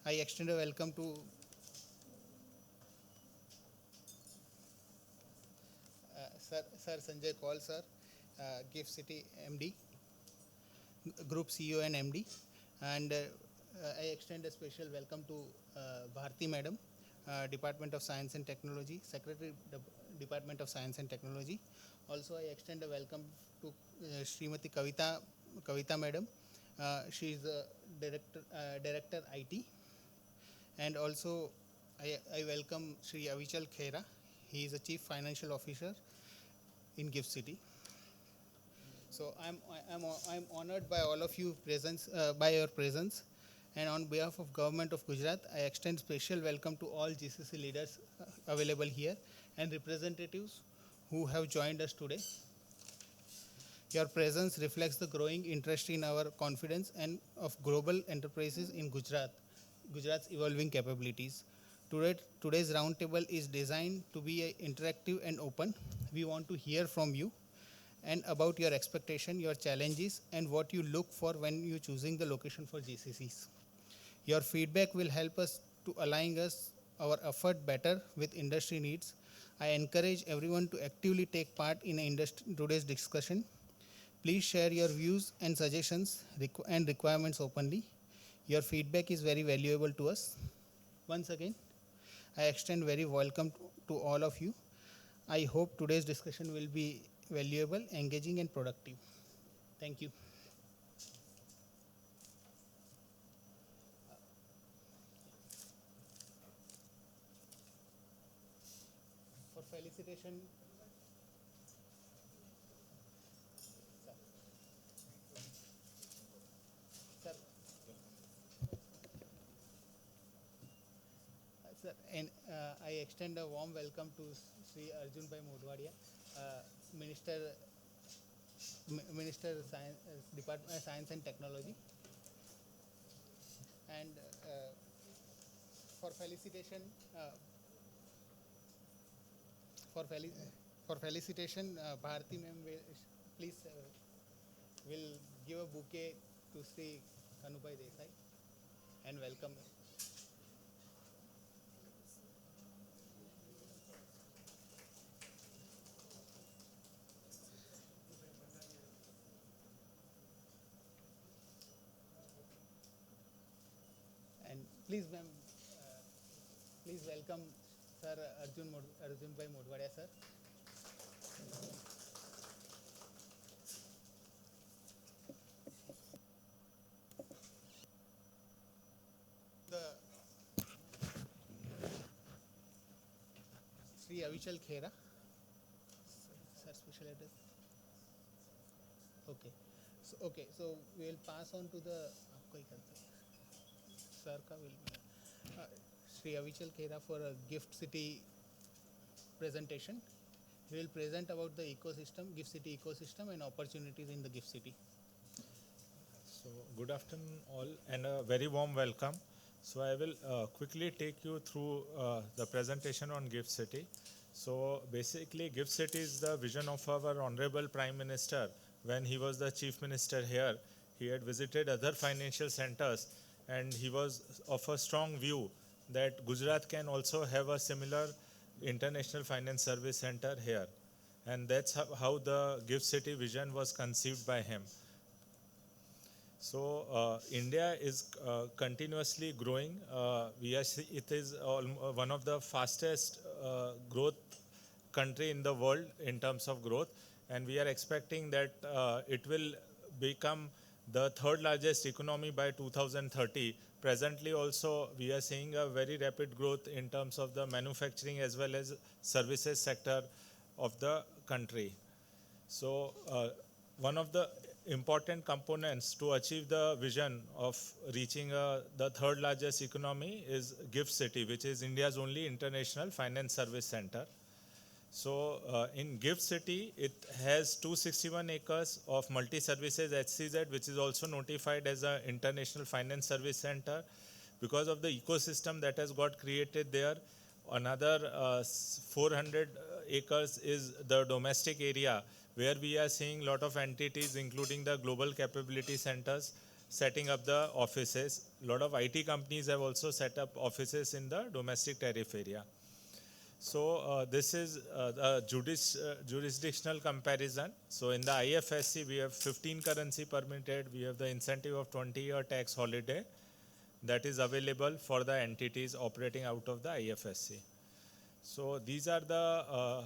I extend a welcome to Sir Sanjay Kaul, sir, GIFT City MD, Group CEO and MD, and I extend a special welcome to Bharti Madam, Department of Science and Technology, Secretary Department of Science and Technology. Also, I extend a welcome to Srimati Kavita Madam. She is the Director IT, and also I welcome Sri Avichal Khera. He is the Chief Financial Officer in GIFT City. So I'm honored by all of you presence by your presence, and on behalf of Government of Gujarat, I extend special welcome to all GCC leaders available here and representatives who have joined us today. Your presence reflects the growing interest in our confidence and of global enterprises in Gujarat's evolving capabilities. Today's roundtable is designed to be interactive and open. We want to hear from you and about your expectation, your challenges, and what you look for when you choosing the location for GCCs. Your feedback will help us to align us our effort better with industry needs. I encourage everyone to actively take part in today's discussion. Please share your views and suggestions and requirements openly. Your feedback is very valuable to us. Once again, I extend very welcome to all of you. I hope today's discussion will be valuable, engaging, and productive. Thank you. For felicitation, sir, sir, sir, and I extend a warm welcome to Sri Arjun Bhai Modwadia, Minister, Minister Science, Department of Science and Technology, and for felicitation, uh, for, for felicitation, Bharati ma'am will please will give a bouquet to Sri Kanubhai Desai and welcome. And please, ma'am, please welcome Sir Arjun Bhai Modwadia, sir. The Sri Avichal Khera, sir, special address. Okay, so we will pass on to the आपको ही करते हैं, sir का will Sri Avichal Khera for a gift city presentation. He will present about the ecosystem, gift city ecosystem, and opportunities in the gift city. So, good afternoon, all, and a very warm welcome. So, I will quickly take you through the presentation on Gift City. So, basically, Gift City is the vision of our Honorable Prime Minister when he was the Chief Minister here. He had visited other financial centers and he was of a strong view that Gujarat can also have a similar international finance service center here. And that's how the Gift City vision was conceived by him. So India is continuously growing. It is one of the fastest growth country in the world in terms of growth, and we are expecting that it will become the third largest economy by 2030. Presently, also we are seeing a very rapid growth in terms of the manufacturing as well as services sector of the country. So, one of the important components to achieve the vision of reaching the third largest economy is GIFT City, which is India's only international finance service center. So, in GIFT City, it has 261 acres of multi-services HCZ, which is also notified as an international finance service center. Because of the ecosystem that has got created there, another 400 acres is the domestic area where we are seeing a lot of entities including the global capability centers setting up the offices. A lot of IT companies have also set up offices in the domestic tariff area. So this is the jurisdictional comparison. So in the IFSC, we have 15 currency permitted. We have the incentive of 20-year tax holiday that is available for the entities operating out of the IFSC. So these are the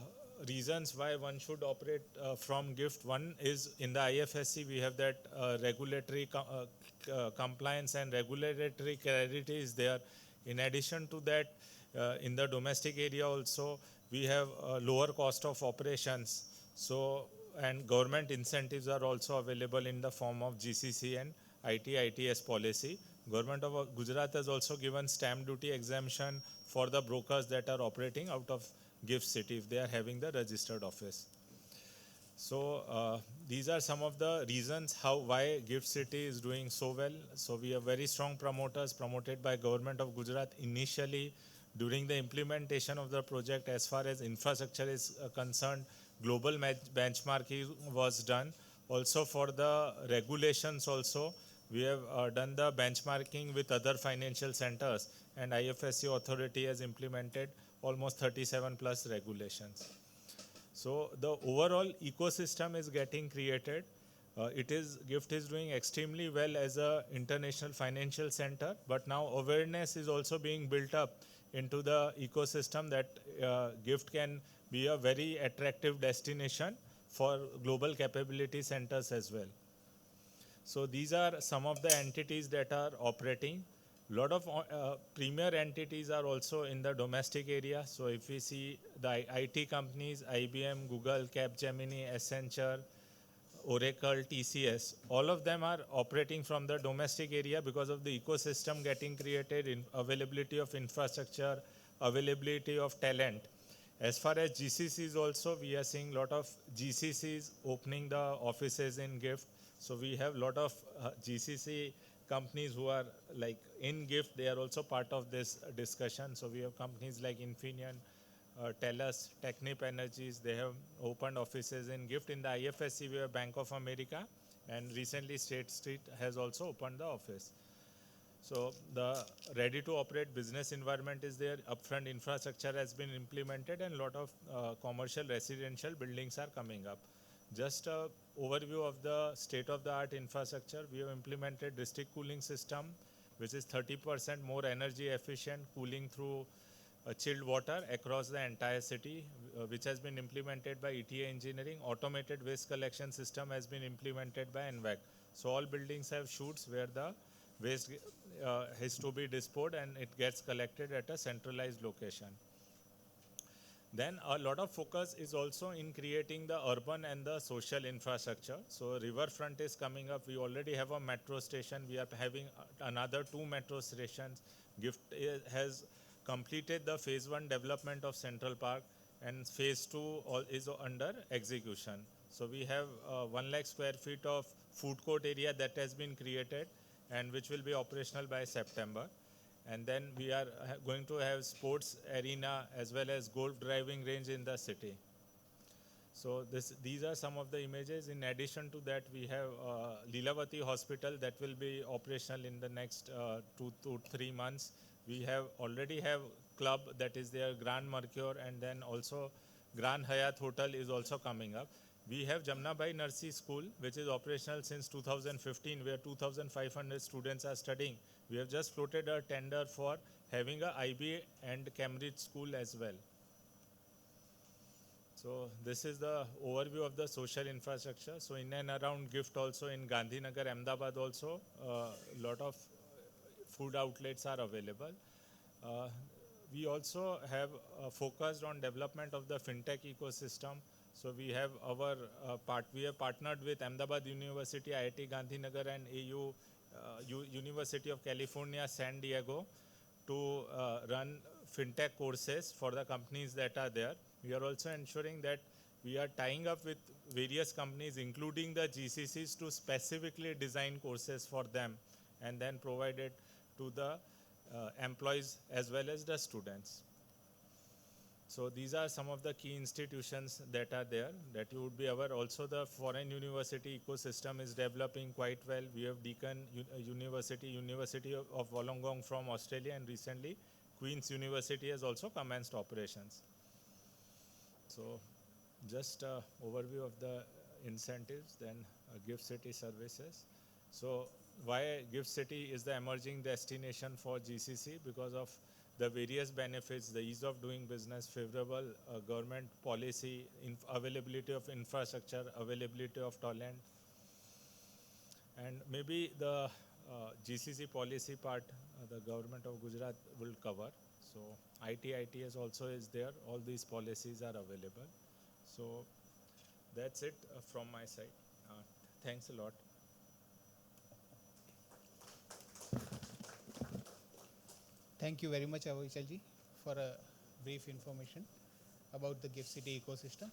reasons why one should operate from GIFT. One is in the IFSC, we have that regulatory compliance and regulatory clarity is there. In addition to that, in the domestic area also, we have lower cost of operations. So, and government incentives are also available in the form of GCC and ITS policy. Government of Gujarat has also given stamp duty exemption for the brokers that are operating out of GIFT City if they are having the registered office. So these are some of the reasons why GIFT City is doing so well. So we have very strong promoters promoted by Government of Gujarat initially during the implementation of the project. As far as infrastructure is concerned, global benchmarking was done. Also for the regulations also, we have done the benchmarking with other financial centers, and IFSC authority has implemented almost 37 plus regulations. So the overall ecosystem is getting created. GIFT is doing extremely well as a international financial center, but now awareness is also being built up into the ecosystem that GIFT can be a very attractive destination for global capability centers as well. So these are some of the entities that are operating. A lot of premier entities are also in the domestic area. So if we see the IT companies, IBM, Google, Capgemini, Accenture, Oracle, TCS, all of them are operating from the domestic area because of the ecosystem getting created, in availability of infrastructure, availability of talent. As far as GCCs also, we are seeing a lot of GCCs opening the offices in GIFT. So we have a lot of GCC companies who are like in GIFT. They are also part of this discussion. So we have companies like Infineon, TELUS, Technip Energies. They have opened offices in GIFT. In the IFSC, we have Bank of America, and recently State Street has also opened the office. So the ready to operate business environment is there. Upfront infrastructure has been implemented, and a lot of commercial residential buildings are coming up. Just an overview of the state of the art infrastructure. We have implemented district cooling system, which is 30% more energy efficient, cooling through chilled water across the entire city, which has been implemented by ETA Engineering. Automated waste collection system has been implemented by NVAC. So all buildings have chutes where the waste has to be disposed and it gets collected at a centralized location. Then a lot of focus is also in creating the urban and the social infrastructure. So riverfront is coming up. We already have a metro station. We are having another 2 metro stations. GIFT has completed the phase 1 development of Central Park, and phase 2 is under execution. So we have 1 lakh square feet of food court area that has been created and which will be operational by September. And then we are going to have sports arena as well as golf driving range in the city. So these are some of the images. In addition to that, we have Lilavati Hospital that will be operational in the next 2 to 3 months. We already have club that is there, Grand Mercure, and then also Grand Hyatt Hotel is also coming up. We have Jamnabai Nursery School, which is operational since 2015, where 2,500 students are studying. We have just floated a tender for having a IB and Cambridge school as well. So this is the overview of the social infrastructure. So in and around GIFT also, in Gandhinagar, Ahmedabad also, a lot of food outlets are available. We also have focused on development of the fintech ecosystem. So we have we have partnered with Ahmedabad University, IIT Gandhinagar, and University of California, San Diego, to run fintech courses for the companies that are there. We are also ensuring that we are tying up with various companies, including the GCCs, to specifically design courses for them and then provide it to the employees as well as the students. So these are some of the key institutions that are there that you would be aware. Also, the foreign university ecosystem is developing quite well. We have Deakin University, University of Wollongong from Australia, and recently Queen's University has also commenced operations. So just overview of the incentives, then Gift City services. So why Gift City is the emerging destination for GCC? Because of the various benefits, the ease of doing business, favorable government policy, availability of infrastructure, availability of talent, and maybe the GCC policy part, the government of Gujarat will cover. So ITS also is there. All these policies are available. So that's it from my side. Thanks a lot. Thank you very much, Avichalji, for a brief information about the Gift City ecosystem.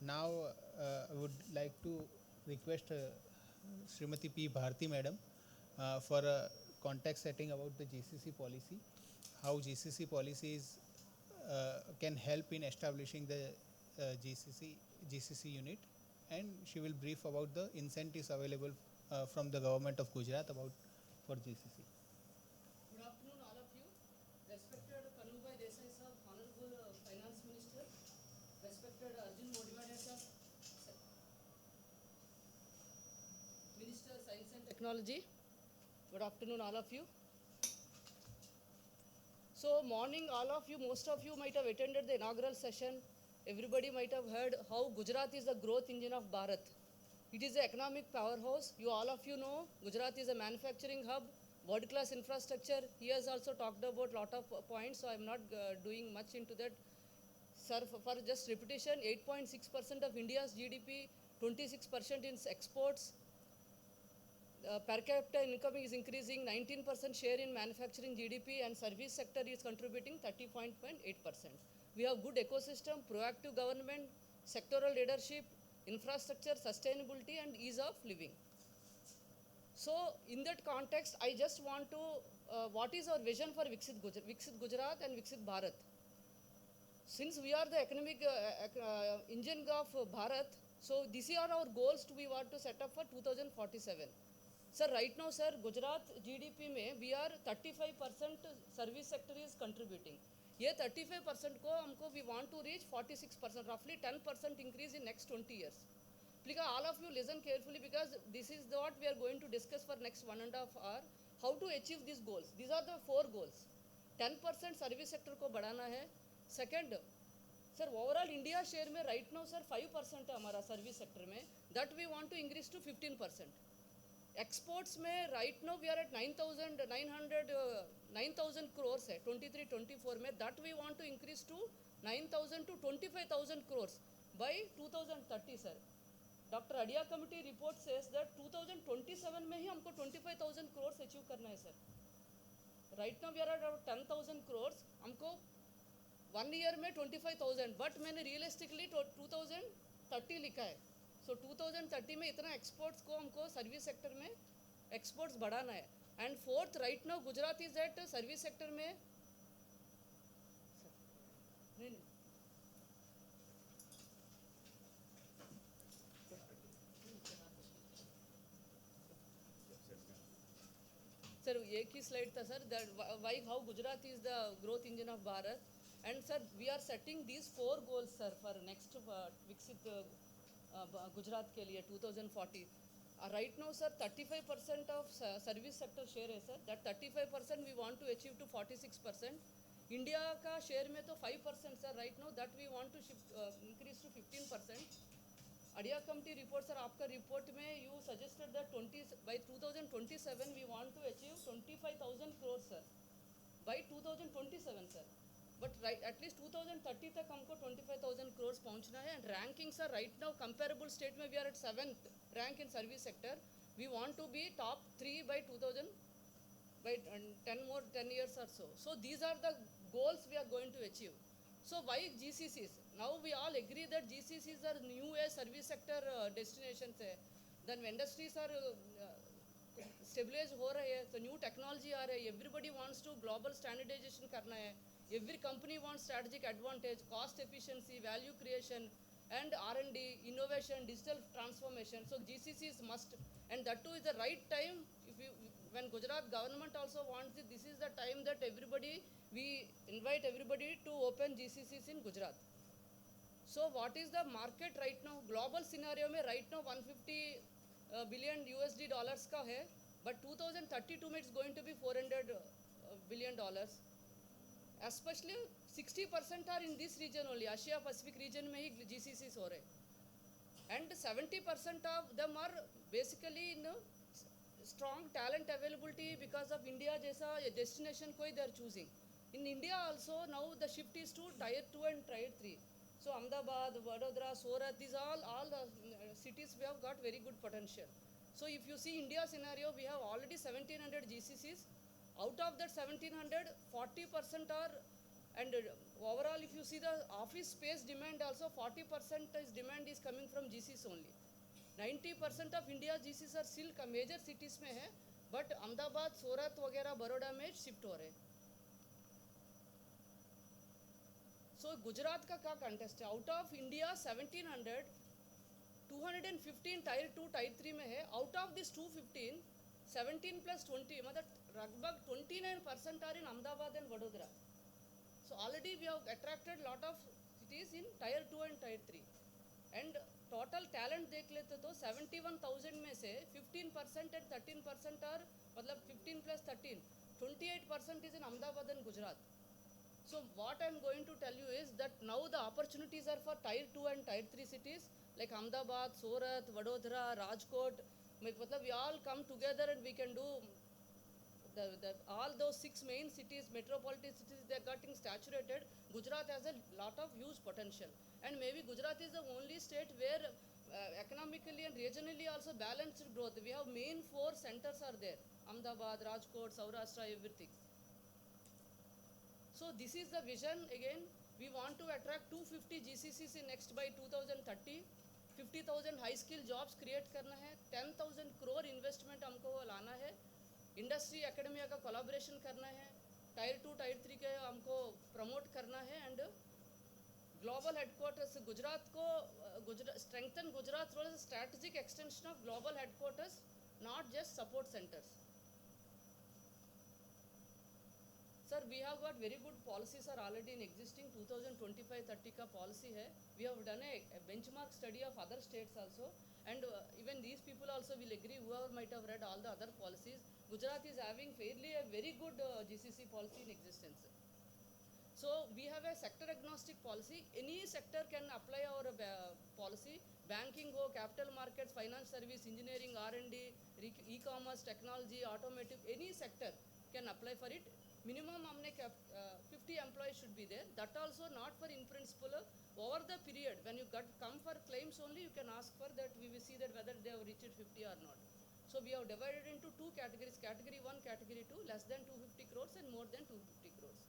Now, I would like to request Srimati P. Bharti Madam for a context setting about the GCC policy, how GCC policies can help in establishing the GCC unit, and she will brief about the incentives available from the government of Gujarat about for GCC. Good afternoon, all of you. Respected Kanubhai Desai sir, Honorable Finance Minister, respected Arjun Modimade sir, Minister Science and Technology. Good afternoon, all of you. So, morning, all of you, most of you might have attended the inaugural session. Everybody might have heard how Gujarat is the growth engine of Bharat. It is an economic powerhouse. You all of you know Gujarat is a manufacturing hub, world-class infrastructure. He has also talked about a lot of points, so I'm not doing much into that. Sir, for just repetition, 8.6% of India's GDP, 26% in exports. Per capita income is increasing, 19% share in manufacturing GDP, and service sector is contributing 30.8%. We have good ecosystem, proactive government, sectoral leadership, infrastructure, sustainability, and ease of living. So, in that context, I just want to, what is our vision for Viksit Gujarat and Viksit Bharat? Since we are the economic engine of Bharat, so these are our goals we want to set up for 2047. Sir, right now, sir, Gujarat GDP में we are 35% service sector is contributing. ये 35% को हमको we want to reach 46%, roughly 10% increase in next 20 years. Please, all of you listen carefully because this is what we are going to discuss for next 1.5 hour. How to achieve these goals? These are the 4 goals. 10% service sector को बढ़ाना है. Second, sir, overall India share में right now, sir, 5% है हमारा service sector में. That we want to increase to 15%. Exports में right now we are at 9,000 crores है 23-24 में. That we want to increase to 9,000 to 25,000 crores by 2030, sir. Dr. Adia committee report says that 2027 में ही हमको 25,000 crores achieve करना है, sir. Right now we are at 10,000 crores. हमको 1 year में 25,000, but मैंने realistically 2030 लिखा है. So 2030 में इतना exports को हमको service sector में exports बढ़ाना है. And fourth, right now Gujarat is at service sector में सर एक ही स्लाइड था sir that why how Gujarat is the growth engine of Bharat. And sir, we are setting these 4 goals, sir, for next Viksit Gujarat के लिए 2040. Right now, sir, 35% of service sector share है, sir. That 35% we want to achieve to 46%. India का share में तो 5%, sir. Right now, that we want to increase to 15%. Adia committee report, sir, आपका report में you suggested that by 2027 we want to achieve 25,000 crores, sir. By 2027, sir. But right, at least 2030 तक हमको 25,000 crores पहुंचना है. And rankings are right now comparable state में we are at 7th rank in service sector. We want to be top 3 by 2000 by 10 years or so. So these are the goals we are going to achieve. So why GCCs? Now we all agree that GCCs are new age service sector destinations है. Then industries are stabilize हो रहे हैं. So new technology आ रहे हैं. Everybody wants to global standardization करना है. Every company wants strategic advantage, cost efficiency, value creation, and R&D, innovation, digital transformation. So GCC is must, and that too is the right time. If you, when Gujarat government also wants it, this is the time that everybody, we invite everybody to open GCCs in Gujarat. So what is the market right now? Global scenario में right now 150 billion USD dollars का है, but 2032 में it's going to be 400 billion dollars. Especially 60% are in this region only, Asia Pacific region में ही GCCs हो रहे, and 70% of them are basically in strong talent availability because of India जैसा destination कोई they are choosing. In India also now the shift is to tier 2 and tier 3. So Ahmedabad, Vadodara, Surat, these all the cities we have got very good potential. So if you see India scenario, we have already 1700 GCCs. Out of that 1700, 40% are, and overall if you see the office space demand also 40% is demand is coming from GCCs only. 90% of India GCCs are still major cities में है, but Ahmedabad, Surat वगैरह बड़ौदा में shift हो रहे. So Gujarat का क्या contest है? Out of India 1700, 215 tyre 2 tyre 3 में है. आउट ऑफ दिस 215, 17 plus 20 मतलब लगभग 29% are in Ahmedabad and Vadodara. So already we have attracted lot of cities in tier 2 and tier 3. And total talent देख लेते तो 71,000 में से 15% and 13% are मतलब 15 plus 13, 28% is in Ahmedabad and Gujarat. So what I am going to tell you is that now the opportunities are for tier 2 and tier 3 cities like Ahmedabad, Surat, Vadodara, Rajkot. मतलब we all come together and we can do all those 6 main cities, metropolitan cities, they are getting saturated. Gujarat has a lot of huge potential, and maybe Gujarat is the only state where economically and regionally also balanced growth. We have main 4 centers are there: Ahmedabad, Rajkot, Saurashtra, everything. So this is the vision. Again, we want to attract 250 GCCs in next by 2030. 50,000 high skill jobs create करना है. 10,000 crore investment हमको लाना है. Industry academia का collaboration करना है. Tyre 2 tyre 3 के हमको प्रमोट करना है. एंड ग्लोबल हेडक्वार्टर्स गुजरात को strengthen Gujarat role as strategic extension of global headquarters, not just support centres. Sir, we have got very good policies are already in existing. 2025-30 का policy है. We have done a benchmark study of other states also, and even these people also will agree, whoever might have read all the other policies. Gujarat is having fairly a very good GCC policy in existence. So we have a sector agnostic policy. Any sector can apply our policy. Banking हो, capital markets, finance service, engineering, R&D, e-commerce, technology, automotive, any sector can apply for it. Minimum हमने 50 employees should be there. That also not for in principle. Over the period when you come for claims only, you can ask for that. We will see that whether they have reached 50 or not. So we have divided into 2 categories: category 1, category 2, less than 250 crores and more than 250 crores.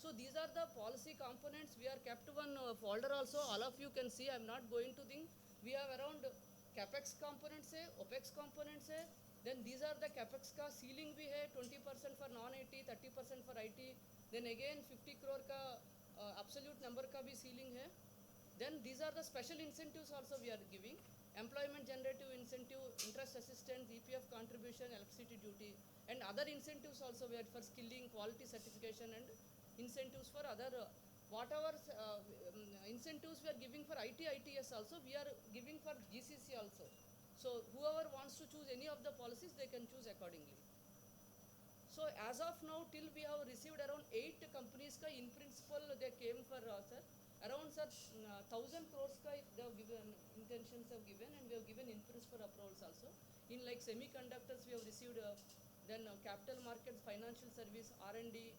So these are the policy components. We are kept one folder also. All of you can see. I am not going to think. We have around capex components है, opex components है. Then these are the capex का ceiling भी है, 20% for non-IT, 30% for IT. Then again 50 crore का absolute number का भी ceiling है. Then these are the special incentives also we are giving. Employment generative incentive, interest assistance, EPF contribution, electricity duty, and other incentives also we are for skilling, quality certification, and incentives for other whatever incentives we are giving for IT, ITS also we are giving for GCC also. So whoever wants to choose any of the policies, they can choose accordingly. So as of now, till we have received around 8 companies ka in principle they came for sir. Around sir 1,000 crores ka they have given, intentions have given, and we have given in principle approvals also. In like semiconductors we have received, then capital markets, financial service, R&D,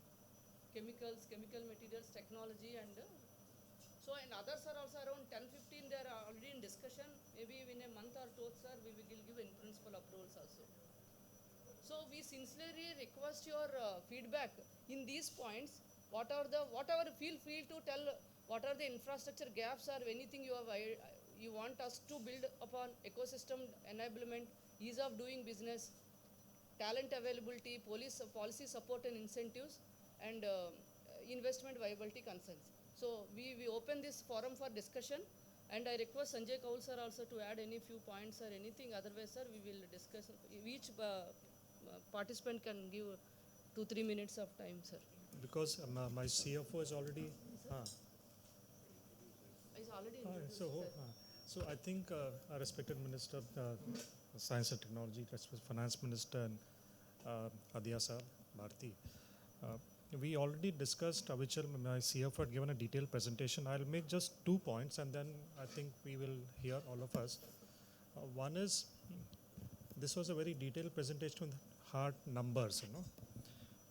chemicals, chemical materials, technology, and so and others are also around 10-15 they are already in discussion. Maybe in a month or 2 sir we will give in principle approvals also. So we sincerely request your feedback in these points. Whatever feel free to tell what are the infrastructure gaps or anything you want us to build upon: ecosystem enablement, ease of doing business, talent availability, policy support and incentives, and investment viability concerns. So we open this forum for discussion, and I request Sanjay Kaul sir also to add any few points or anything. Otherwise, sir, we will discuss. Each participant can give 2-3 minutes of time, sir. Because my CFO is already. Is already Ah, introduced, so, sir. so I think our respected Minister of Science and Technology, respected Finance Minister, and Adya Saab, Bharti, we already discussed, Avichal, my CFO had given a detailed presentation. I'll make just 2 points and then I think we will hear all of us. One is, this was a very detailed presentation with hard numbers,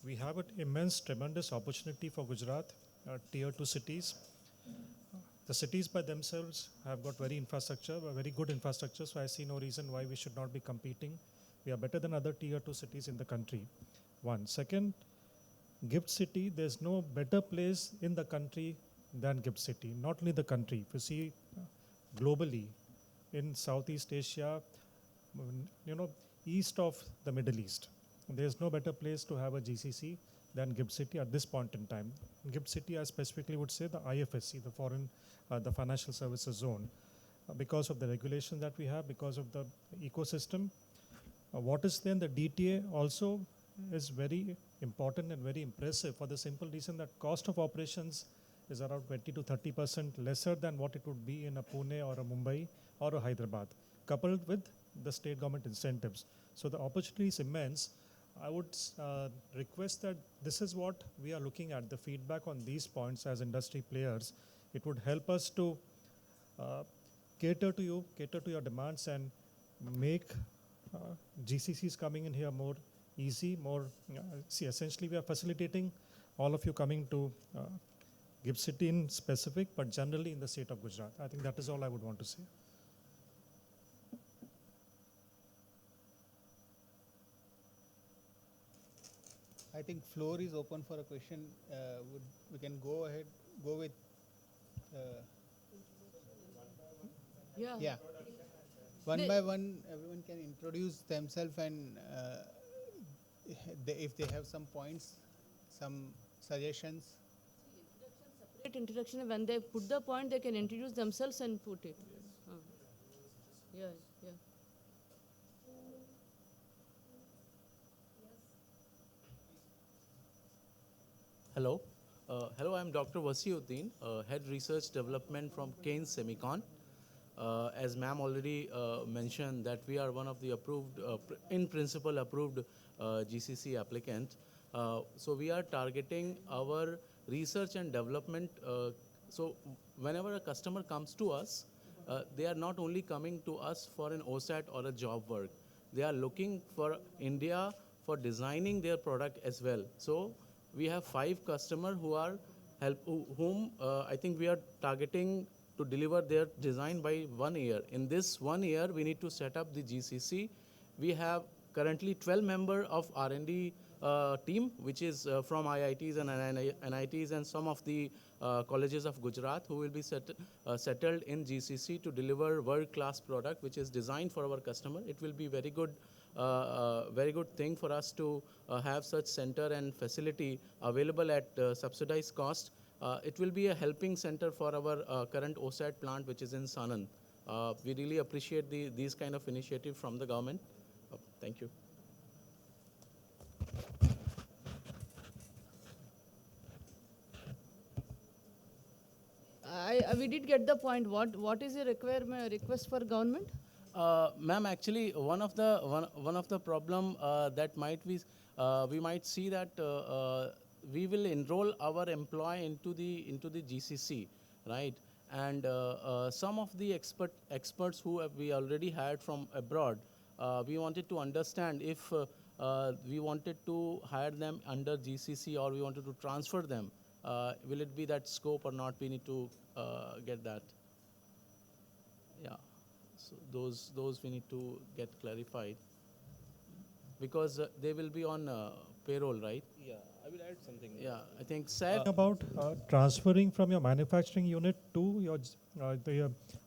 We have an immense, tremendous opportunity for Gujarat, tier 2 cities. The cities by themselves have got very good infrastructure, so I see no reason why we should not be competing. We are better than other tier 2 cities in the country. One. Second, Gift City, there's no better place in the country than Gift City. Not only the country, if you see globally, in Southeast Asia, east of the Middle East, there's no better place to have a GCC than Gift City at this point in time. Gift City, I specifically would say the IFSC, the Financial Services Zone, because of the regulation that we have, because of the ecosystem. What is then the DTA also is very important and very impressive for the simple reason that cost of operations is around 20 to 30% lesser than what it would be in a Pune or a Mumbai or a Hyderabad, coupled with the state government incentives. So the opportunity is immense. I would request that this is what we are looking at, the feedback on these points as industry players. It would help us to cater to your demands and make GCCs coming in here more easy, essentially we are facilitating all of you coming to Gift City in specific, but generally in the state of Gujarat. I think that is all I would want to say. I think floor is open for a question. We can go with. Yeah. One by one, everyone can introduce themselves and if they have some points, some suggestions. Separate introduction. When they put the point, they can introduce themselves and put it. Yeah. Hello. Hello, I'm Dr. Wasiuddin, Head Research Development from Keynes Semicon. As ma'am already mentioned that we are one of the approved, in principle approved GCC applicant. So we are targeting our research and development. So whenever a customer comes to us, they are not only coming to us for an OSAT or a job work. They are looking for India for designing their product as well. So we have 5 customers who are whom I think we are targeting to deliver their design by 1 year. In this 1 year, we need to set up the GCC. We have currently 12 members of R&D team, which is from IITs and NITs and some of the colleges of Gujarat, who will be settled in GCC to deliver world-class product, which is designed for our customer. It will be very good thing for us to have such center and facility available at subsidized cost. It will be a helping center for our current OSAT plant, which is in Sanand. We really appreciate these kind of initiative from the government. Thank you. We did get the point. What is the request for government? Ma'am, actually, one of the problem that might be, we might see that we will enroll our employee into the GCC, right? And some of the experts who we already hired from abroad, we wanted to understand if we wanted to hire them under GCC or we wanted to transfer them. Will it be that scope or not? We need to get that. Yeah. So those we need to get clarified because they will be on payroll, right? Yeah, I will add something. Yeah, I think SAG. About transferring from your manufacturing unit to your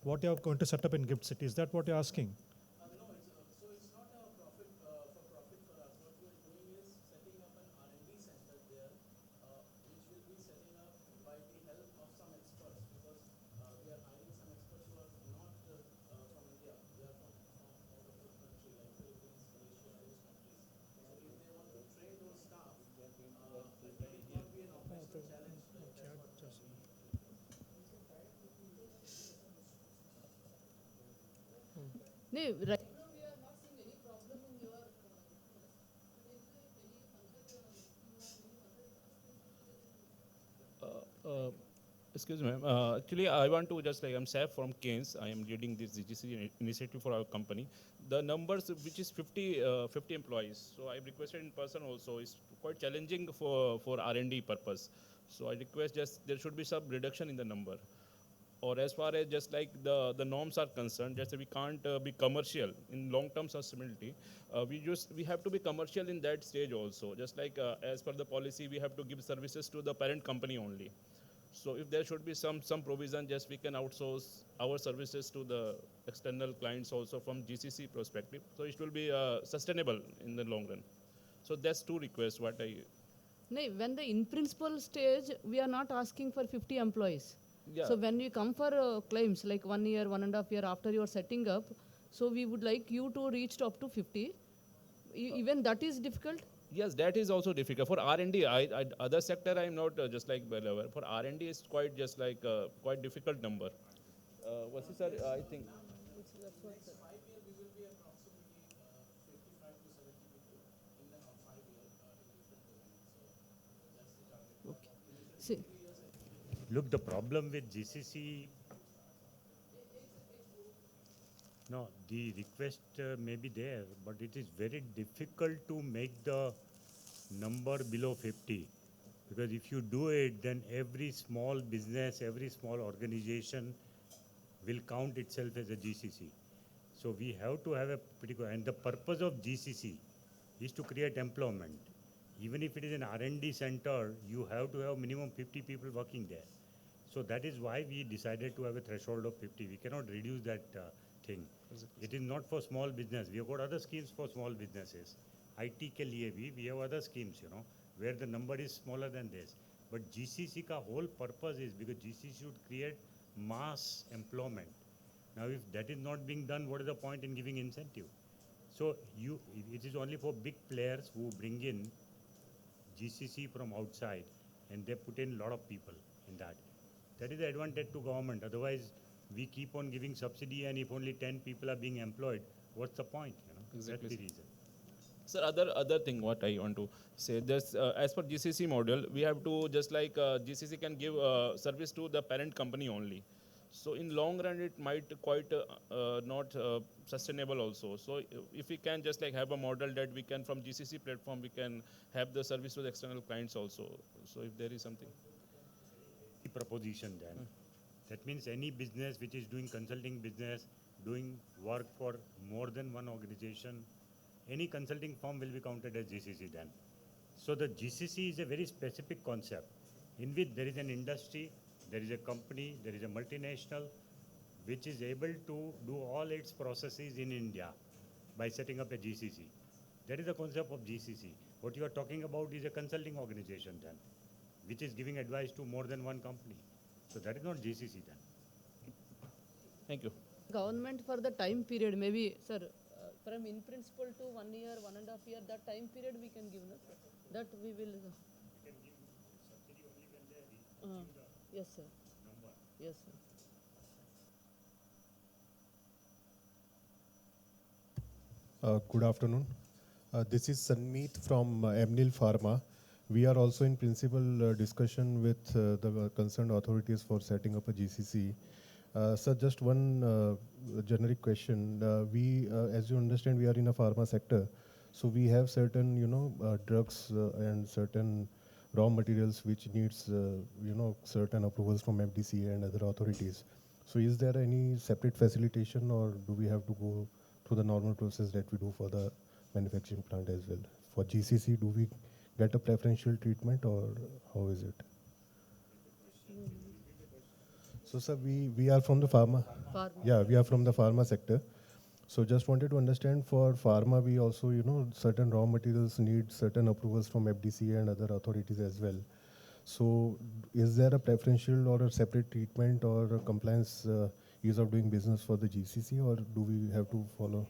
what you are going to set up in Gift City. Is that what you're asking? No, so it's not a profit for profit for us. What we are doing is setting up an R&D center there, which will be setting No, right. Uh, Excuse me, ma'am. Actually, I want to just like I'm Saif from Keynes. I am leading this GGC initiative for our company. The numbers, which is 50 employees. So I requested in person also. It's quite challenging for R&D purpose. So I request just there should be some reduction in the number. Or as far as just like the norms are concerned, just we can't be commercial in long-term sustainability. We have to be commercial in that stage also. Just like as per the policy, we have to give services to the parent company only. So if there should be some provision, just we can outsource our services to the external clients also from GCC perspective. So it will be sustainable in the long run. So that's two requests what I. No, when the in principle stage, we are not asking for 50 employees. Yeah. So when we come for claims like 1 year, 1.5 year after you are setting up, so we would like you to reach up to 50. Even that is difficult. Yes, that is also difficult for R&D. Other sector I am not just like well aware. For R&D is quite just like quite difficult number. What's it, sir? I think. Okay. See, Look, the problem with GCC, no, the request may be there, but it is very difficult to make the number below 50. Because if you do it, then every small business, every small organization will count itself as a GCC. So we have to have a particular, and the purpose of GCC is to create employment. Even if it is an R&D center, you have to have minimum 50 people working there. So that is why we decided to have a threshold of 50. We cannot reduce that thing. It is not for small business. We have got other schemes for small businesses. IT ke liye bhi, we have other schemes, you know, where the number is smaller than this. But GCC ka whole purpose is because GCC should create mass employment. Now, if that is not being done, what is the point in giving incentive? So it is only for big players who bring in GCC from outside, and they put in a lot of people in that. That is the advantage to government. Otherwise, we keep on giving subsidy, and if only 10 people are being employed, what's the point? You know, Exactly. that's the reason. Sir, other thing what I want to say, just as per GCC model, we have to just like GCC can give service to the parent company only. So in long run, it might quite not sustainable also. So if we can just like have a model that we can from GCC platform, we can have the service to the external clients also. So if there is something. The proposition then. That means any business which is doing consulting business, doing work for more than one organization, any consulting firm will be counted as GCC then. So the GCC is a very specific concept in which there is an industry, there is a company, there is a multinational which is able to do all its processes in India by setting up a GCC. That is the concept of GCC. What you are talking about is a consulting organization then, which is giving advice to more than one company. So that is not GCC then. Thank you. government for the time period, maybe, sir, from in principle to 1 year, 1.5 year, that time period we can give, no, sir? That we will. Yes, sir. Yes, sir. Good afternoon. This is Sanmeet from Amneal Pharma. We are also in principal discussion with the concerned authorities for setting up a GCC. Sir, just one generic question. As you understand, we are in a pharma sector, so we have certain, drugs and certain raw materials which needs, certain approvals from FDCA and other authorities. So, is there any separate facilitation, or do we have to go through the normal process that we do for the manufacturing plant as well? For GCC, do we get a preferential treatment, or how is it? So, sir, we are from the pharma. Pharma. Yeah, we are from the pharma sector. So, just wanted to understand, for pharma, we also, certain raw materials need certain approvals from FDCA and other authorities as well. So, is there a preferential or a separate treatment or a compliance ease of doing business for the GCC, or do we have to follow?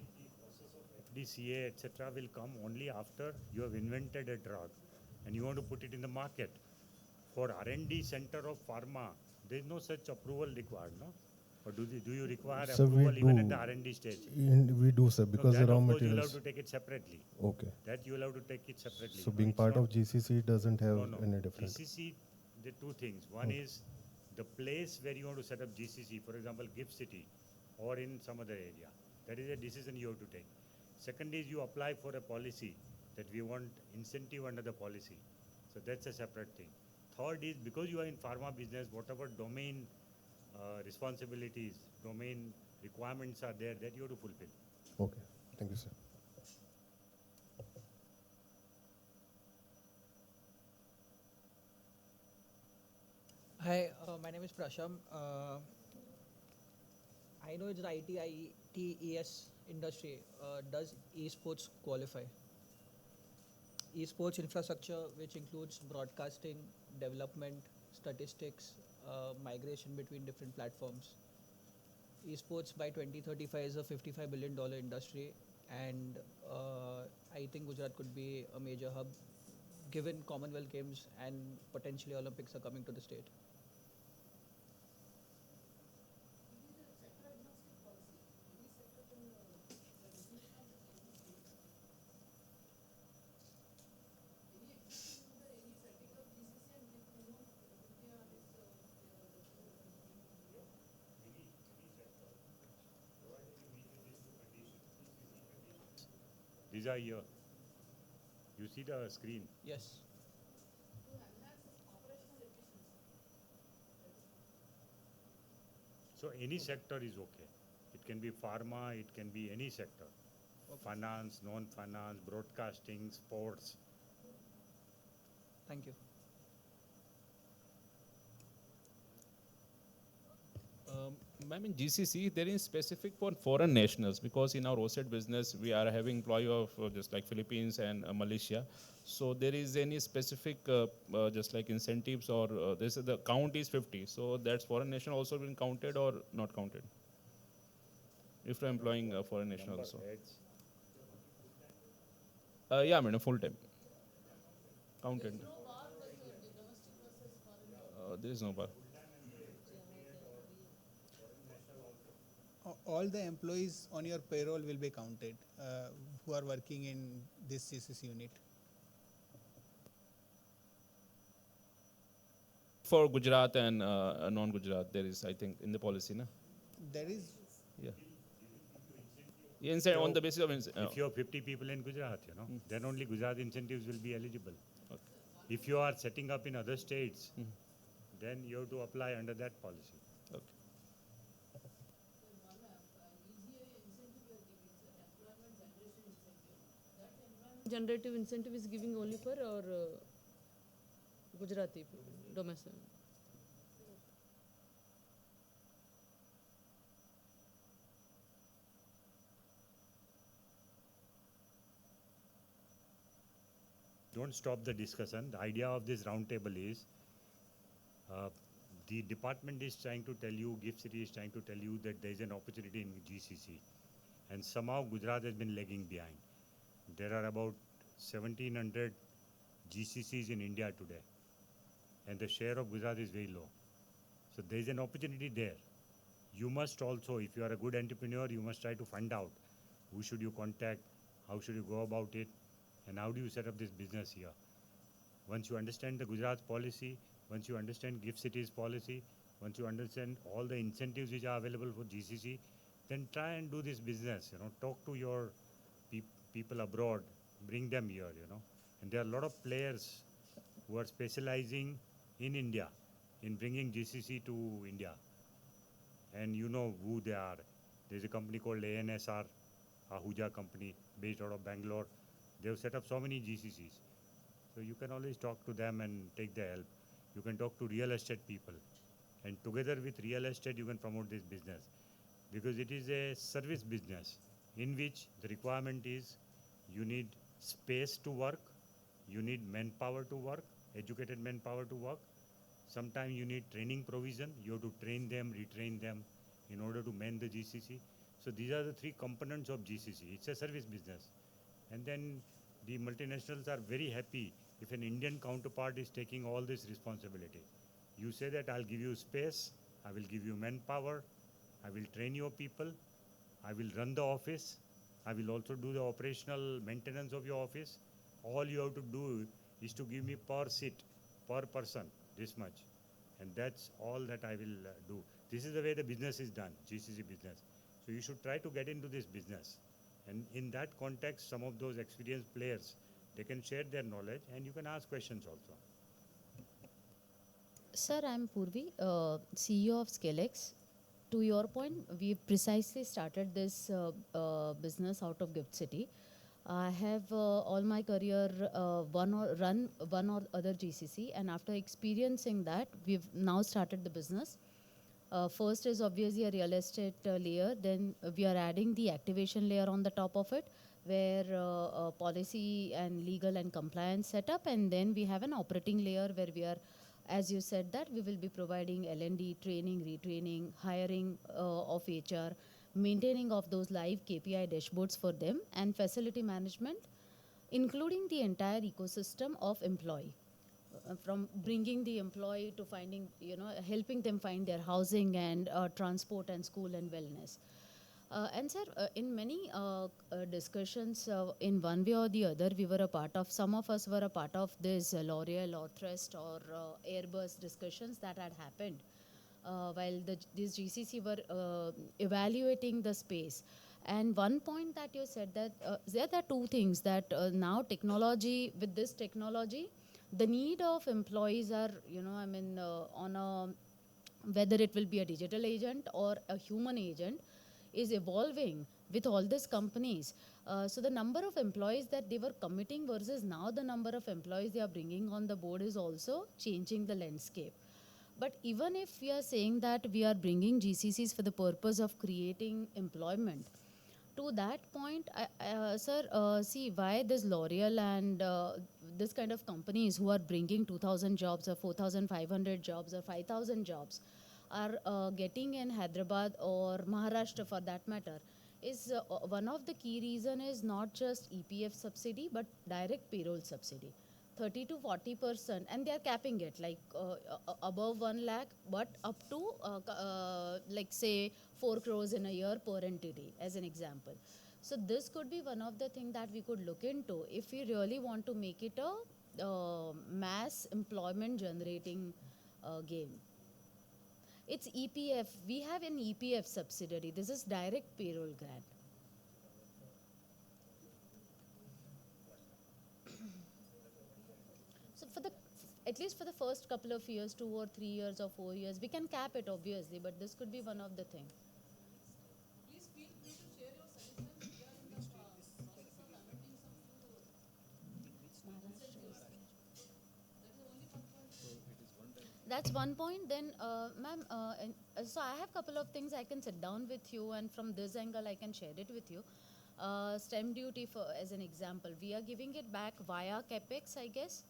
FDCA, etc. will come only after you have invented a drug and you want to put it in the market. For R&D center of pharma, there is no such approval required, no? Or do you require Sir, we approval even at do. the R&D stage? We do, sir, No, because that the raw of course you'll materials. have to take it separately. Okay. That you'll have to take it separately. So No, being it's part not- of GCC doesn't have No, no. any difference. GCC, there are two things. One is the place where you want to set up GCC, for example, Gift City or in some other area. That is a decision you have to take. Second is you apply for a policy that we want incentive under the policy. So that's a separate thing. Third is because you are in pharma business, whatever domain responsibilities, domain requirements are there that you have to fulfill. Okay. Thank you, sir. Hi, my name is Prasham. I know it's the ITES industry. Does esports qualify? Esports infrastructure, which includes broadcasting, development, statistics, migration between different platforms. Esports by 2035 is a $55 billion industry, and I think Gujarat could be a major hub given Commonwealth Games and potentially Olympics are coming to the state. These are here. You see the screen. Yes. So any sector is okay. It can be pharma, it can be any sector. Finance, non-finance, broadcasting, sports. Thank you. Ma'am, in GCC, there is specific for foreign nationals because in our OSET business, we are having employee of just like Philippines and Malaysia. So there is any specific just like incentives or this the count is 50. So that's foreign national also been counted or not counted? If we're employing a foreign national Number also. heads. Yeah, madam, full time. Counted. There is no bar. All the employees on your payroll will be counted who are working in this GCC unit. For Gujarat and non-Gujarat, there is, I think, in the policy, na? There is Yeah. Inside on the basis of If you have 50 people in Gujarat, then only Gujarat incentives will be eligible. If you are setting up in other states, then you have to apply under that policy. Okay. Generative incentive is giving only for our Gujarati domestic. Don't stop the discussion. The idea of this roundtable is the department is trying to tell you, Gift City is trying to tell you that there is an opportunity in GCC. And somehow Gujarat has been lagging behind. There are about 1,700 GCCs in India today. And the share of Gujarat is very low. So there is an opportunity there. You must also, if you are a good entrepreneur, you must try to find out who should you contact, how should you go about it, and how do you set up this business here. Once you understand the Gujarat's policy, once you understand Gift City's policy, once you understand all the incentives which are available for GCC, then try and do this business. Talk to your people abroad, bring them here. And there are a lot of players who are specializing in India, in bringing GCC to India. And you know who they are. There's a company called ANSR, Ahuja company, based out of Bangalore. They've set up so many GCCs. So you can always talk to them and take their help. You can talk to real estate people. And together with real estate, you can promote this business. Because it is a service business in which the requirement is you need space to work, you need manpower to work, educated manpower to work. Sometimes you need training provision. You have to train them, retrain them in order to man the GCC. So these are the three components of GCC. It's a service business. And then the multinationals are very happy if an Indian counterpart is taking all this responsibility. You say that I'll give you space, I will give you manpower, I will train your people. I will run the office. I will also do the operational maintenance of your office. All you have to do is to give me per seat, per person, this much. And that's all that I will do. This is the way the business is done, GCC business. So you should try to get into this business. And in that context, some of those experienced players, they can share their knowledge and you can ask questions also. Sir, I'm Purvi, CEO of Scalex. To your point, we precisely started this business out of Gift City. I have all my career run one or other GCC, and after experiencing that, we've now started the business. First is obviously a real estate layer, then we are adding the activation layer on the top of it, where policy and legal and compliance setup, and then we have an operating layer where we are, as you said, that we will be providing L&D, training, retraining, hiring of HR, maintaining of those live KPI dashboards for them, and facility management, including the entire ecosystem of employee. From bringing the employee to finding, helping them find their housing and transport and school and wellness. And sir, in many discussions, in one way or the other, we were a part of, some of us were a part of this L'Oreal or Thrust or Airbus discussions that had happened while these GCC were evaluating the space. And one point that you said that there are two things that now technology, with this technology, the need of employees are, on a, whether it will be a digital agent or a human agent, is evolving with all these companies. So the number of employees that they were committing versus now the number of employees they are bringing on the board is also changing the landscape. But even if we are saying that we are bringing GCCs for the purpose of creating employment, to that point, sir, see why this L'Oreal and this kind of companies who are bringing 2,000 jobs or 4,500 jobs or 5,000 jobs are getting in Hyderabad or Maharashtra for that matter, is one of the key reason is not just EPF subsidy but direct payroll subsidy. 30 to 40%, and they are capping it like above 1 lakh, but up to like say 4 crores in a year per entity, as an example. So this could be one of the things that we could look into if we really want to make it a mass employment generating game. It's EPF. We have an EPF subsidiary. This is direct payroll grant. So for the, at least for the first couple of years, 2 or 3 years or 4 years, we can cap it obviously, but this could be one of the things. Please feel free to share your suggestions. We are in the process of amending some few incentives. That is the only one point. That's one point. Then, ma'am, so I have a couple of things I can sit down with you, and from this angle I can share it with you. STEM duty, for as an example, we are giving it back via capex, I guess.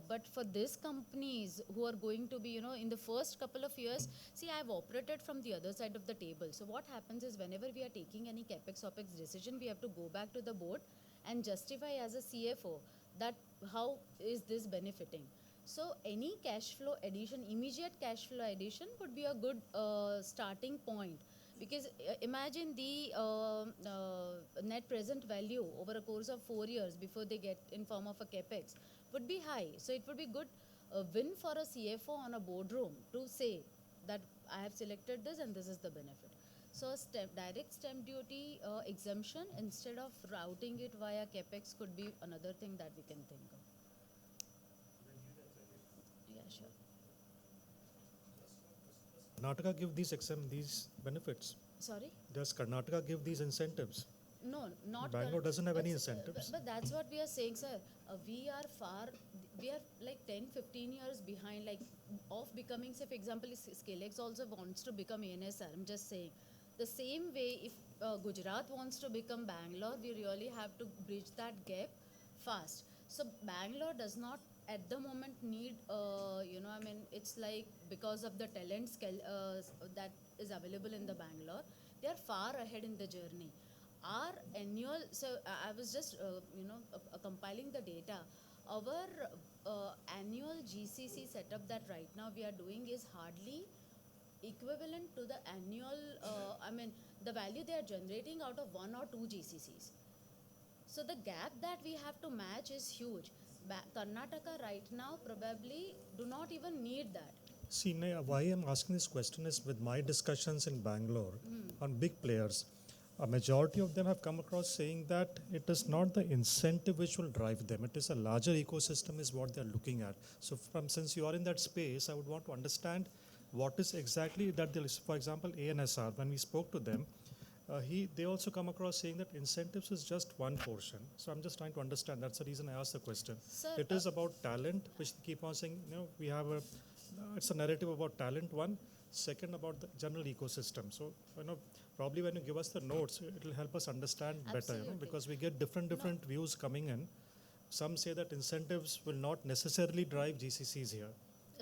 But for these companies who are going to be, in the first couple of years, see, I've operated from the other side of the table. So what happens is whenever we are taking any capex opex decision, we have to go back to the board and justify as a CFO that how is this benefiting. So any cash flow addition, immediate cash flow addition would be a good starting point. Because imagine the net present value over a course of 4 years before they get in form of a capex would be high. So it would be good win for a CFO on a boardroom to say that I have selected this and this is the benefit. So direct stamp duty exemption instead of routing it via capex could be another thing that we can think of. Yeah, sure. Karnataka give these benefits? Sorry? Does Karnataka give these incentives? No, not Bangalore doesn't have any that's- incentives. But that's what we are saying, sir. We are like 10, 15 years behind, like of becoming, say, for example, Scalex also wants to become ANSR. I'm just saying. The same way, if Gujarat wants to become Bangalore, we really have to bridge that gap fast. So Bangalore does not at the moment need, it's like because of the talent scale that is available in the Bangalore, they are far ahead in the journey. Our annual, so I was just, compiling the data. Our annual GCC setup that right now we are doing is hardly equivalent to the annual, the value they are generating out of 1 or 2 GCCs. So the gap that we have to match is huge. Karnataka right now probably do not even need that. See, why I'm asking this question is with my discussions in Bangalore on big players, a majority of them have come across saying that it is not the incentive which will drive them. It is a larger ecosystem is what they're looking at. So since you are in that space, I would want to understand what is exactly that there is. For example, ANSR, when we spoke to them, they also come across saying that incentives is just one portion. So I'm just trying to understand. That's the reason I asked the question. Sir, It is about talent, which they keep on saying, we have it's a narrative about talent, one. Second, about the general ecosystem. So, probably when you give us the notes, it will help us understand better, Absolutely. because we get different views coming in. Some say that incentives will not necessarily drive GCCs here.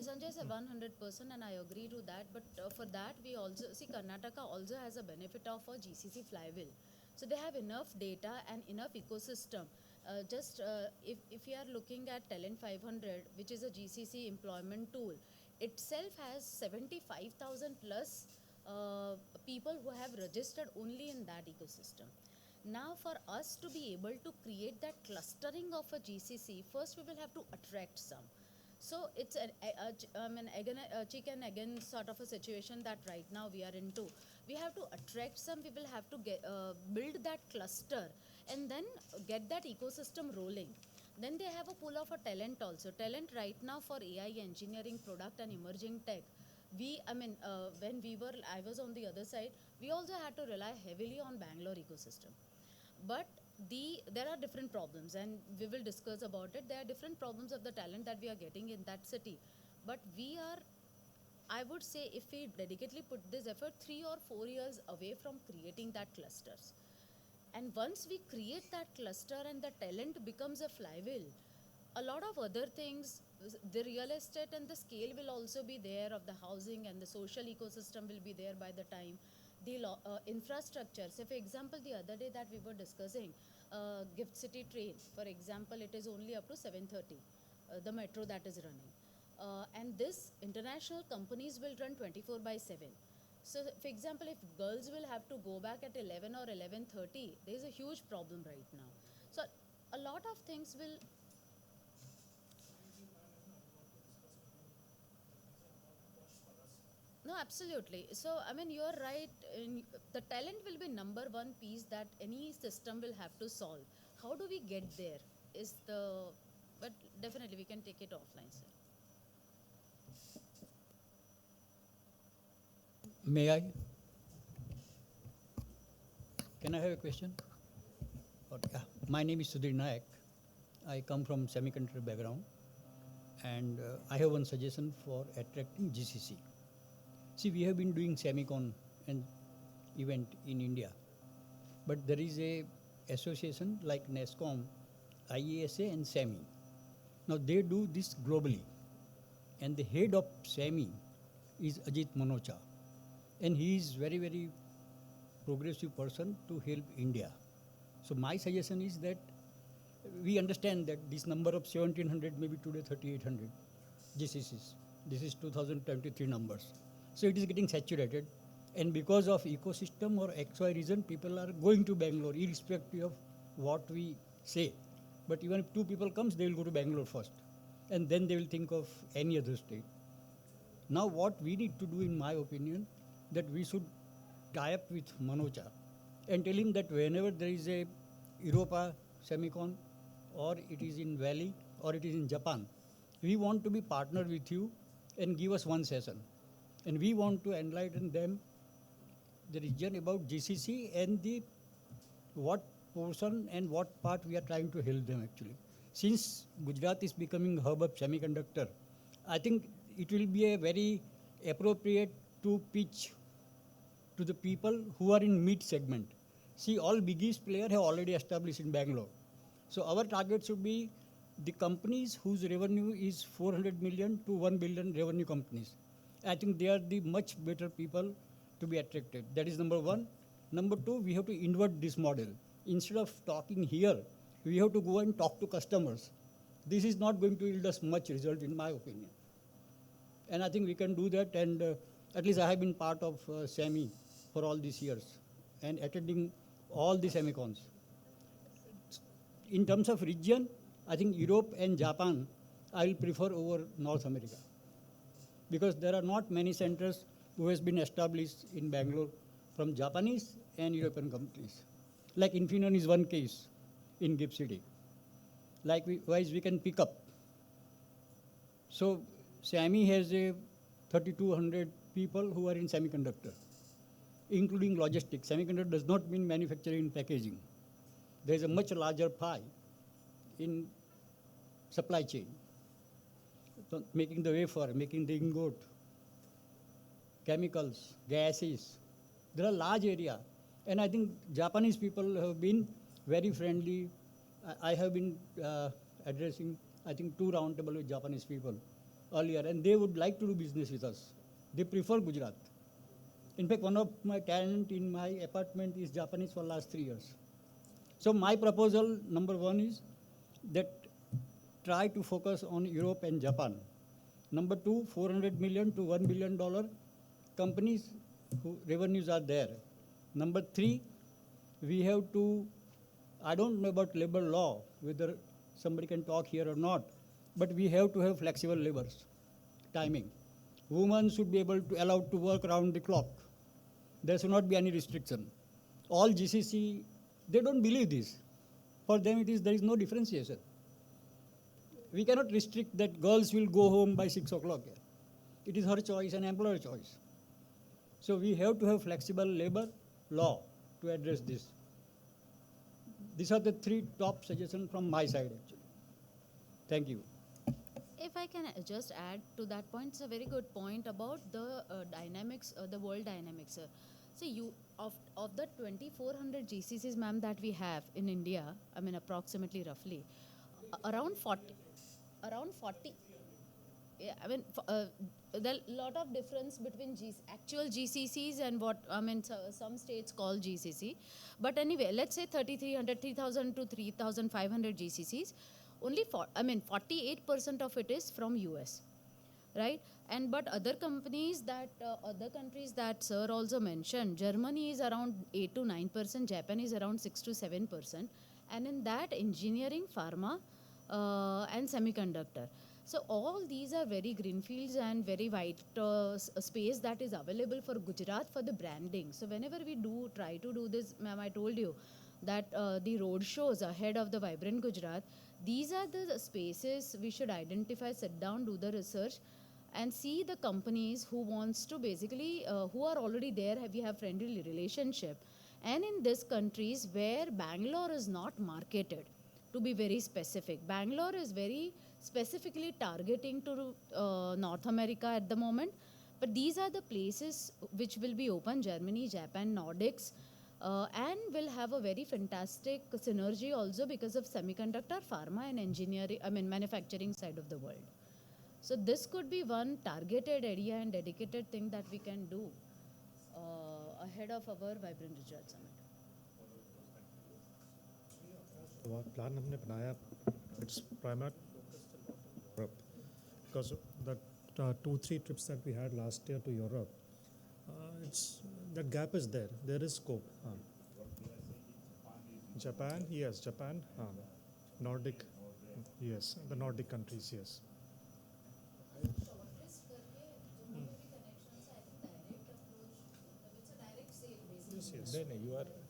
Sanjay said 100%, and I agree to that. But for that, we also see Karnataka also has a benefit of a GCC flywheel. So they have enough data and enough ecosystem. If you are looking at Talent 500, which is a GCC employment tool, itself has 75,000 plus people who have registered only in that ecosystem. Now, for us to be able to create that clustering of a GCC, first we will have to attract some. So it's a chicken again sort of a situation that right now we are into. We have to attract some. We will have to build that cluster and then get that ecosystem rolling. Then they have a pool of a talent also. Talent right now for AI engineering, product and emerging tech. When I was on the other side, we also had to rely heavily on Bangalore ecosystem. But there are different problems, and we will discuss about it. There are different problems of the talent that we are getting in that city. But I would say, if we dedicatedly put this effort, 3 or 4 years away from creating that clusters. And once we create that cluster and the talent becomes a flywheel, a lot of other things, the real estate and the scale will also be there of the housing, and the social ecosystem will be there by the time. The infrastructure. So, for example, the other day that we were discussing, Gift City train, for example, it is only up to 7:30, the metro that is running. And this international companies will run 24/7. So, for example, if girls will have to go back at 11 or 11:30, there is a huge problem right now. So, a lot of things will. No, absolutely. So, you're right. The talent will be number one piece that any system will have to solve. How do we get there? But definitely we can take it offline, sir. May I? Can I have a question? My name is Sudhir Nayak. I come from semiconductor background, and I have one suggestion for attracting GCC. See, we have been doing Semicon and event in India, but there is a association like NESCOM, IESA and SEMI. Now they do this globally, and the head of SEMI is Ajit Manocha, and he is very, very progressive person to help India. So my suggestion is that we understand that this number of 1700, maybe today 3800 GCCs, this is 2023 numbers. So it is getting saturated, and because of ecosystem or XY reason, people are going to Bangalore irrespective of what we say. But even if 2 people comes, they will go to Bangalore first, and then they will think of any other state. Now what we need to do, in my opinion, that we should tie up with Manocha and tell him that whenever there is a Europa Semicon, or it is in Valley, or it is in Japan, we want to be partner with you and give us one session. And we want to enlighten them the region about GCC and what portion and what part we are trying to help them actually. Since Gujarat is becoming a hub of semiconductor, I think it will be a very appropriate to pitch to the people who are in mid segment. See, all biggest players have already established in Bangalore. So our target should be the companies whose revenue is 400 million to 1 billion revenue companies. I think they are the much better people to be attracted. That is number one. Number two, we have to invert this model. Instead of talking here, we have to go and talk to customers. This is not going to yield us much result, in my opinion. And I think we can do that. And at least I have been part of SEMI for all these years and attending all the semicons. In terms of region, I think Europe and Japan I will prefer over North America, because there are not many centers who has been established in Bangalore from Japanese and European companies. Like Infineon is one case in GIFT City. Likewise, we can pick up. So SAMI has a 3,200 people who are in semiconductor, including logistics. Semiconductor does not mean manufacturing and packaging. There is a much larger pie in supply chain, so making the wafer, making the ingot, chemicals, gases. There are large area. And I think Japanese people have been very friendly. I have been addressing, I think, 2 roundtables with Japanese people earlier, and they would like to do business with us. They prefer Gujarat. In fact, one of my tenants in my apartment is Japanese for last 3 years. So my proposal, number 1, is that try to focus on Europe and Japan. Number 2, $400 million to $1 billion companies who revenues are there. Number 3, we have to, I don't know about labor law, whether somebody can talk here or not, but we have to have flexible labors, timing. Women should be allowed to work around the clock. There should not be any restriction. All GCC, they don't believe this. For them, there is no differentiation. We cannot restrict that girls will go home by 6 o'clock. It is her choice and employer choice. So we have to have flexible labor law to address this. These are the 3 top suggestions from my side, actually. Thank you. If I can just add to that point, it's a very good point about the dynamics, the world dynamics. See, of the 2,400 GCCs, ma'am, that we have in India, I mean, approximately, roughly, around 40. Yeah, I mean, there are a lot of difference between actual GCCs and what, I mean, some states call GCC. But anyway, let's say 3,300, 3,000 to 3,500 GCCs. Only 48% of it is from US, right? And but other countries that sir also mentioned, Germany is around 8 to 9%, Japan is around 6 to 7%, and in that engineering, pharma, and semiconductor. So all these are very greenfields and very wide space that is available for Gujarat for the branding. So whenever we try to do this, ma'am, I told you that the road shows ahead of the Vibrant Gujarat, these are the spaces we should identify, sit down, do the research, and see the companies who wants to basically, who are already there, we have friendly relationship. And in these countries where Bangalore is not marketed, to be very specific, Bangalore is very specifically targeting to North America at the moment, but these are the places which will be open, Germany, Japan, Nordics, and will have a very fantastic synergy also because of semiconductor, pharma and engineering, I mean manufacturing side of the world. So this could be one targeted area and dedicated thing that we can do ahead of our Vibrant Gujarat Summit. तो plan हमने बनाया, it's primarily Europe, because the 2-3 trips that we had last year to Europe, that gap is there. There is scope. Japan, yes, Japan, Nordic, yes, the Nordic countries, yes.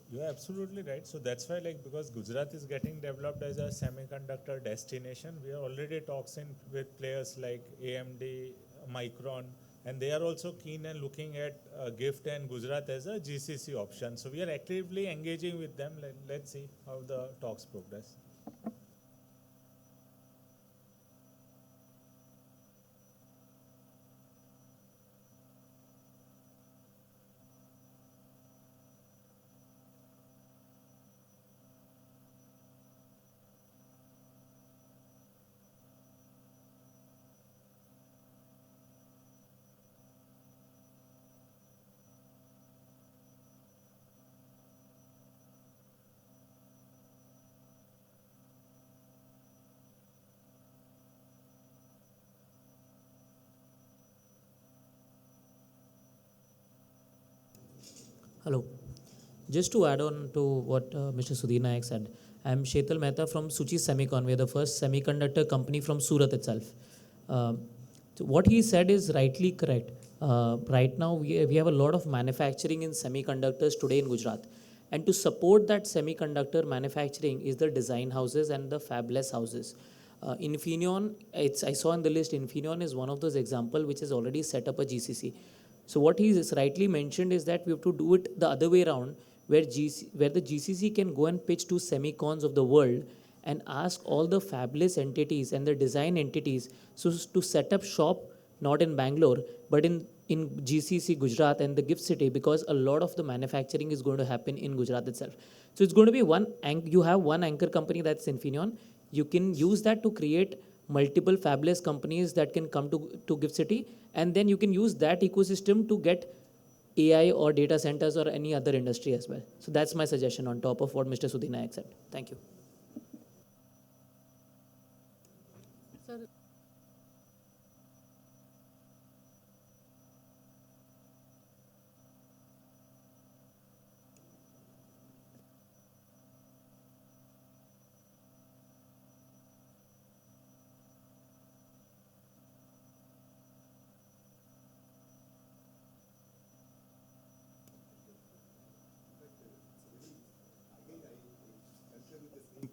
You are absolutely right. So that's why, like, because Gujarat is getting developed as a semiconductor destination, we are already talks with players like AMD, Micron, and they are also keen and looking at GIFT and Gujarat as a GCC option. So we are actively engaging with them. Let's see how the talks progress. Hello. Just to add on to what Mr. Sudhir Nayak said, I'm Shetal Mehta from Suchi Semicon. We are the first semiconductor company from Surat itself. So what he said is rightly correct. Right now, we have a lot of manufacturing in semiconductors today in Gujarat. And to support that semiconductor manufacturing is the design houses and the fabless houses. Infineon, I saw in the list, Infineon is one of those examples which has already set up a GCC. So what he is rightly mentioned is that we have to do it the other way around, where the GCC can go and pitch to semicons of the world and ask all the fabless entities and the design entities to set up shop not in Bangalore but in GCC Gujarat and the GIFT City, because a lot of the manufacturing is going to happen in Gujarat itself. So it's going to be you have one anchor company, that's Infineon. You can use that to create multiple fabless companies that can come to GIFT City, and then you can use that ecosystem to get AI or data centers or any other industry as well. So that's my suggestion on top of what Mr. Sudhir Nayak said. Thank you. Sir,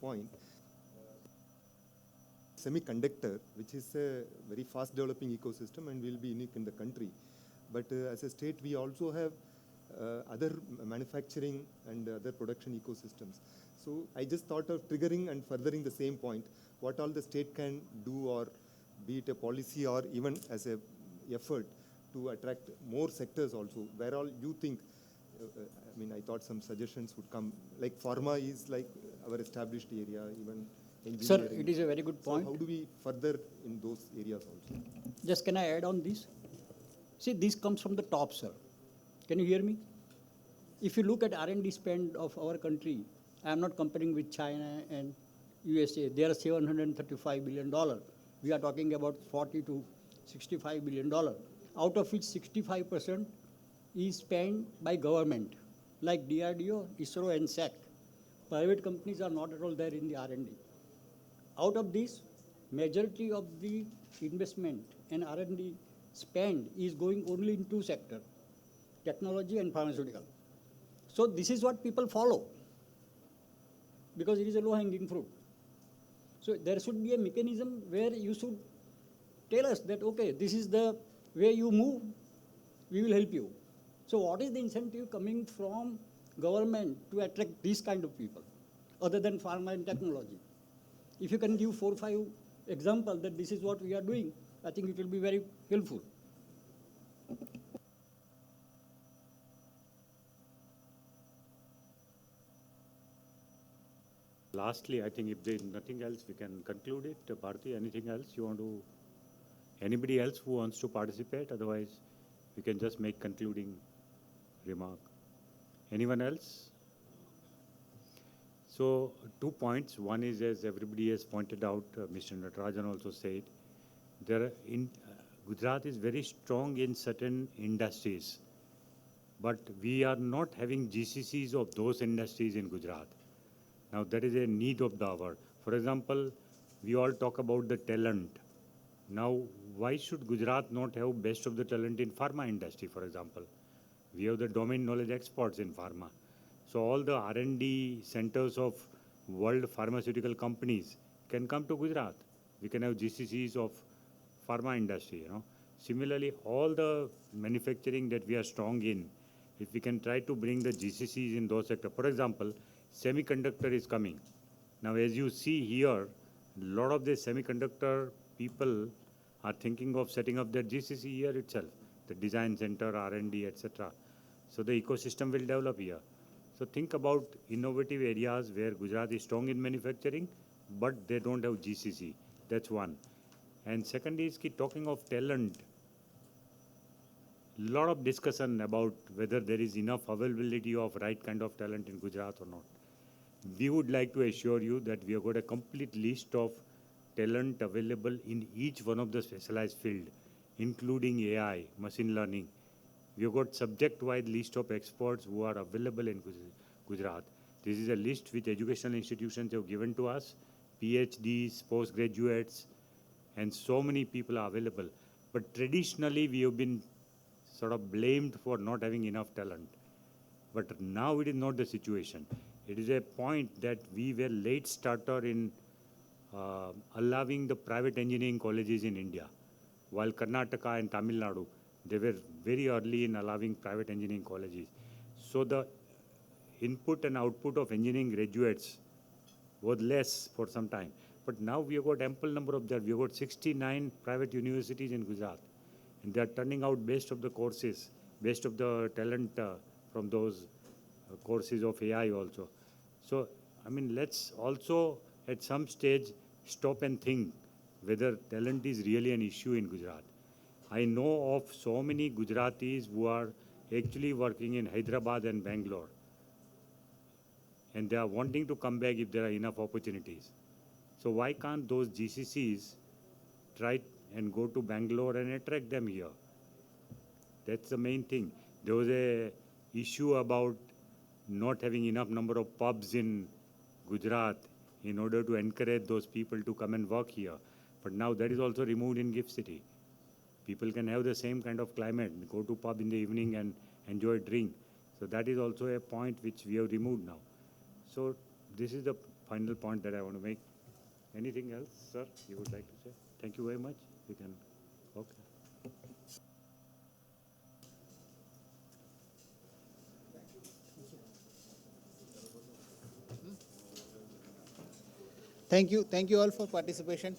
point. Semiconductor, which is a very fast developing ecosystem and will be unique in the country. But as a state, we also have other manufacturing and other production ecosystems. So I just thought of triggering and furthering the same point, what all the state can do, or be it a policy or even as a effort to attract more sectors also, where all you think, I mean, I thought some suggestions would come, like pharma is like our established area, even engineering. Sir, it is a very good point. So how do we further in those areas also? Just can I add on this? See, this comes from the top, sir. Can you hear me? If you look at R&D spend of our country, I am not comparing with China and USA. They are $735 billion. We are talking about $40 to $65 billion, out of which 65% is spent by government, like DRDO, ISRO, and SAC. Private companies are not at all there in the R&D. Out of this, majority of the investment and R&D spend is going only in two sectors, technology and pharmaceutical. So this is what people follow, because it is a low-hanging fruit. So there should be a mechanism where you should tell us that, okay, this is the way you move, we will help you. So what is the incentive coming from government to attract these kind of people, other than pharma and technology? If you can give 4 or 5 examples that this is what we are doing, I think it will be very helpful. Lastly, I think if there is nothing else, we can conclude it. Bharti, anything else you want to, anybody else who wants to participate? Otherwise, we can just make concluding remark. Anyone else? So 2 points. One is, as everybody has pointed out, Mr. Natarajan also said, Gujarat is very strong in certain industries, but we are not having GCCs of those industries in Gujarat. Now that is a need of the hour. For example, we all talk about the talent. Now, why should Gujarat not have best of the talent in pharma industry, for example? We have the domain knowledge experts in pharma. So all the R&D centers of world pharmaceutical companies can come to Gujarat. We can have GCCs of pharma industry, you know. Similarly, all the manufacturing that we are strong in, if we can try to bring the GCCs in those sectors. For example, semiconductor is coming. Now, as you see here, a lot of the semiconductor people are thinking of setting up their GCC here itself, the design center, R&D, etc. So the ecosystem will develop here. So think about innovative areas where Gujarat is strong in manufacturing, but they don't have GCC. That's one. And second is talking of talent. Lot of discussion about whether there is enough availability of right kind of talent in Gujarat or not. We would like to assure you that we have got a complete list of talent available in each one of the specialized field, including AI, machine learning, We have got subject-wise list of experts who are available in Gujarat. This is a list which educational institutions have given to us, PhDs, postgraduates, and so many people are available. But traditionally, we have been sort of blamed for not having enough talent. But now it is not the situation. It is a point that we were late starter in allowing the private engineering colleges in India. While Karnataka and Tamil Nadu, they were very early in allowing private engineering colleges. So the input and output of engineering graduates was less for some time. But now we have got ample number of that. We have got 69 private universities in Gujarat. And they are turning out best of the courses, best of the talent from those courses of AI also. So, I mean, let's also at some stage stop and think whether talent is really an issue in Gujarat. I know of so many Gujaratis who are actually working in Hyderabad and Bangalore. And they are wanting to come back if there are enough opportunities. So why can't those GCCs try and go to Bangalore and attract them here? That's the main thing. There was a issue about not having enough number of pubs in Gujarat in order to encourage those people to come and work here. But now that is also removed in GIFT City. People can have the same kind of climate, go to pub in the evening and enjoy a drink. So that is also a point which we have removed now. So this is the final point that I want to make. Anything else, sir, you would like to say? Thank you very much. You can, okay. Thank you all for participation.